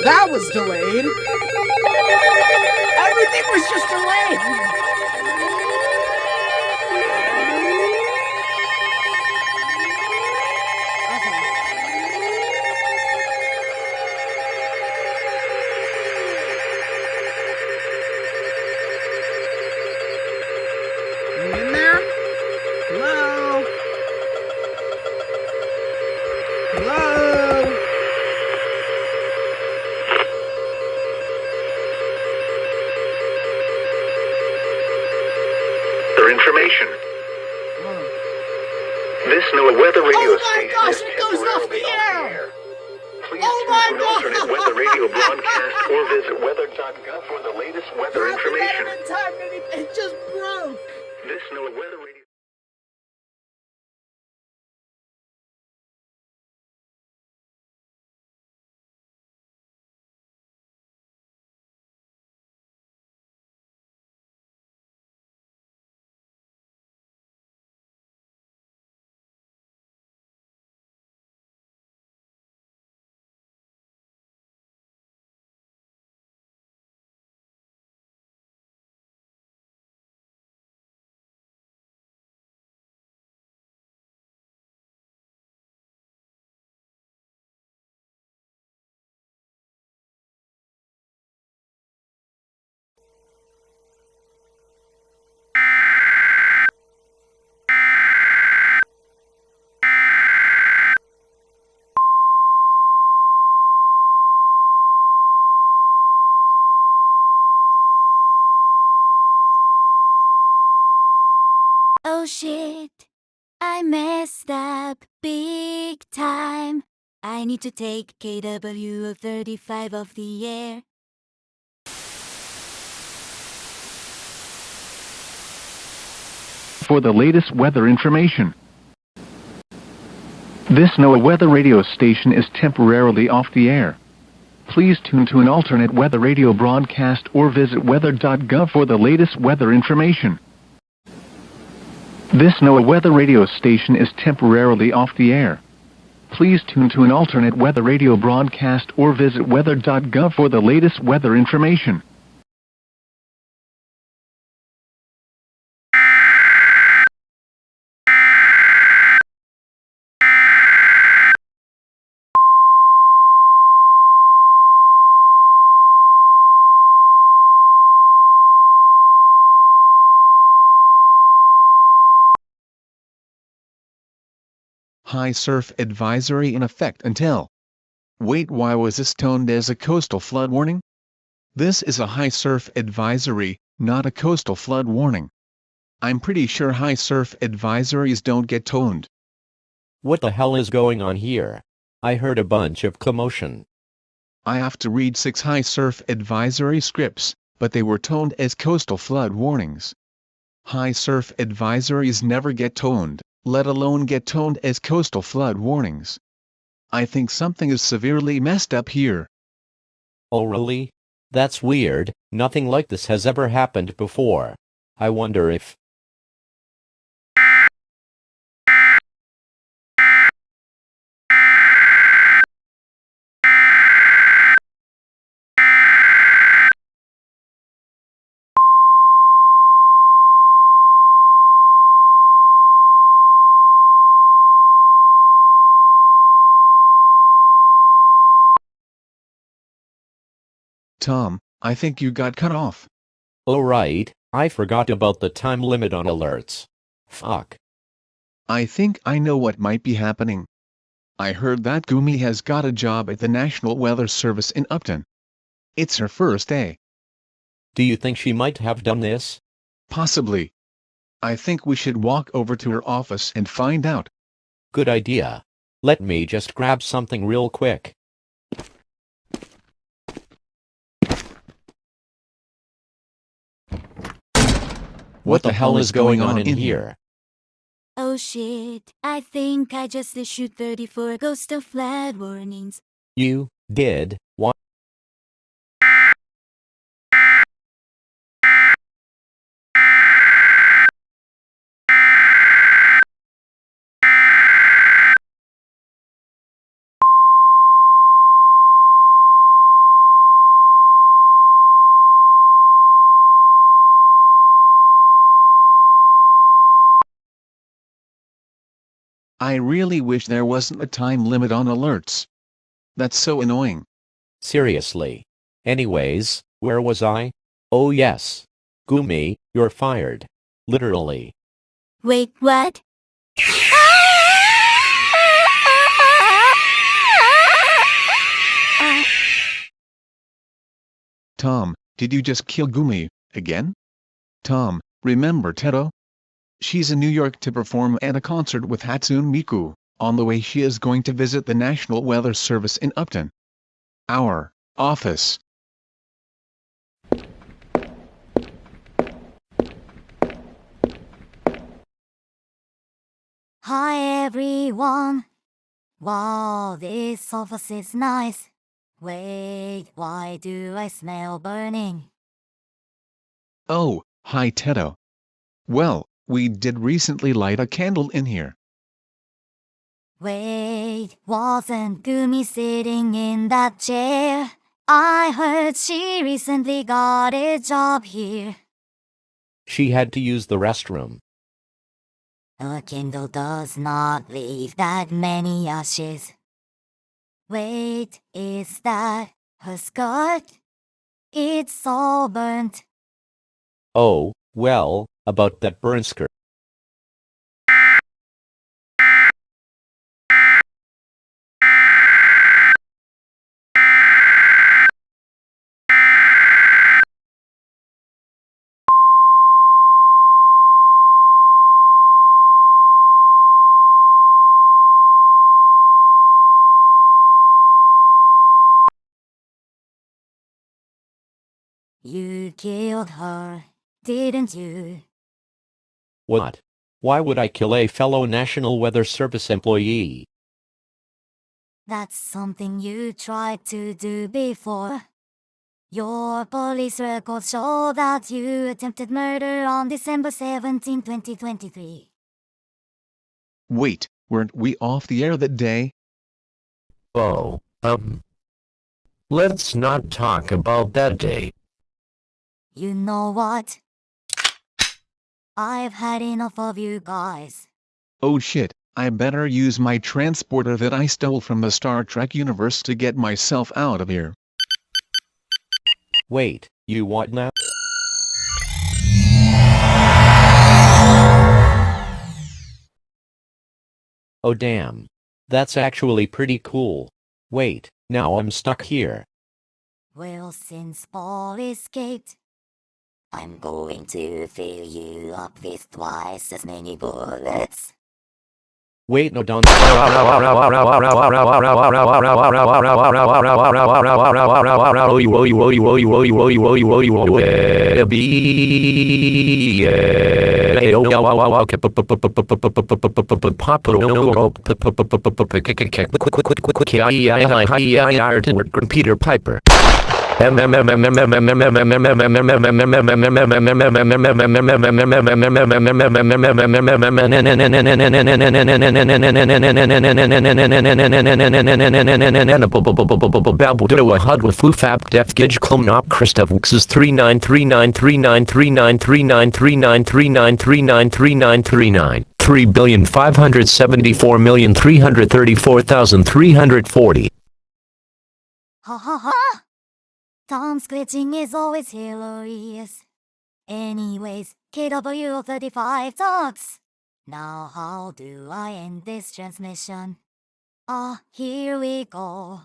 that was delayed. Everything was just delayed. You in there? Hello? Hello? For information. This NOAA weather radio station gosh, is it goes off the temporarily air. Please Oh choose my an God. alternate weather radio broadcast or visit weather.gov for the latest weather information. It just broke. This NOAA weather radio. Oh shit, I messed up big time. I need to take KWO35 off the air. For the latest weather information. This NOAA weather radio station is temporarily off the air. Please tune to an alternate weather radio broadcast or visit weather.gov for the latest weather information. This NOAA weather radio station is temporarily off the air. Please tune to an alternate weather radio broadcast or visit weather.gov for the latest weather information. High surf advisory in effect until... Wait, why was this toned as a coastal flood warning? This is a high surf advisory, not a coastal flood warning. I'm pretty sure high surf advisories don't get toned. What the hell is going on here? I heard a bunch of commotion. I have to read 6 high surf advisory scripts, but they were toned as coastal flood warnings. High surf advisories never get toned, let alone get toned as coastal flood warnings. I think something is severely messed up here. Oh really? That's weird, nothing like this has ever happened before. I wonder if... Tom, I think you got cut off. Oh right, I forgot about the time limit on alerts. Fuck. I think I know what might be happening. I heard that Gumi has got a job at the National Weather Service in Upton. It's her first day. Do you think she might have done this? Possibly. I think we should walk over to her office and find out. Good idea. Let me just grab something real quick. What the hell is going on in here? Oh shit, I think I just issued 34 coastal flood warnings. You did what? I really wish there wasn't a time limit on alerts. That's so annoying. Seriously. Anyways, where was I? Oh yes. Gumi, you're fired. Literally. Wait, what? Tom, did you just kill Gumi, again? Tom, remember Teto? She's in New York to perform at a concert with Hatsune Miku. On the way she is going to visit the National Weather Service in Upton. Our office. Hi everyone. Wow, this office is nice. Wait, why do I smell burning? Oh, hi Teto. Well, we did recently light a candle in here. Wait, wasn't Gumi sitting in that chair? I heard she recently got a job here. She had to use the restroom. A candle does not leave that many ashes. Wait, is that her skirt? It's all burnt. Oh, well, about that burn skirt. You killed her, didn't you? What? Why would I kill a fellow National Weather Service employee? That's something you tried to do before. Your police records show that you attempted murder on December 17, 2023. Wait, weren't we off the air that day? Oh, let's not talk about that day. You know what? I've had enough of you guys. Oh shit, I better use my transporter that I stole from the Star Trek universe to get myself out of here. Wait, you what now? Oh damn. That's actually pretty cool. Wait, now I'm stuck here. Well, since Paul escaped, I'm going to fill you up with twice as many bullets. Wait, no, don't. Peter Piper. Hud with Flufap Def Gij Klumnop Christoph Wuxes 393939393939393939 3,574,334,340. Ha ha ha! Tom's glitching is always hilarious. Anyways, KWO35 talks. Now how do I end this transmission? Here we go.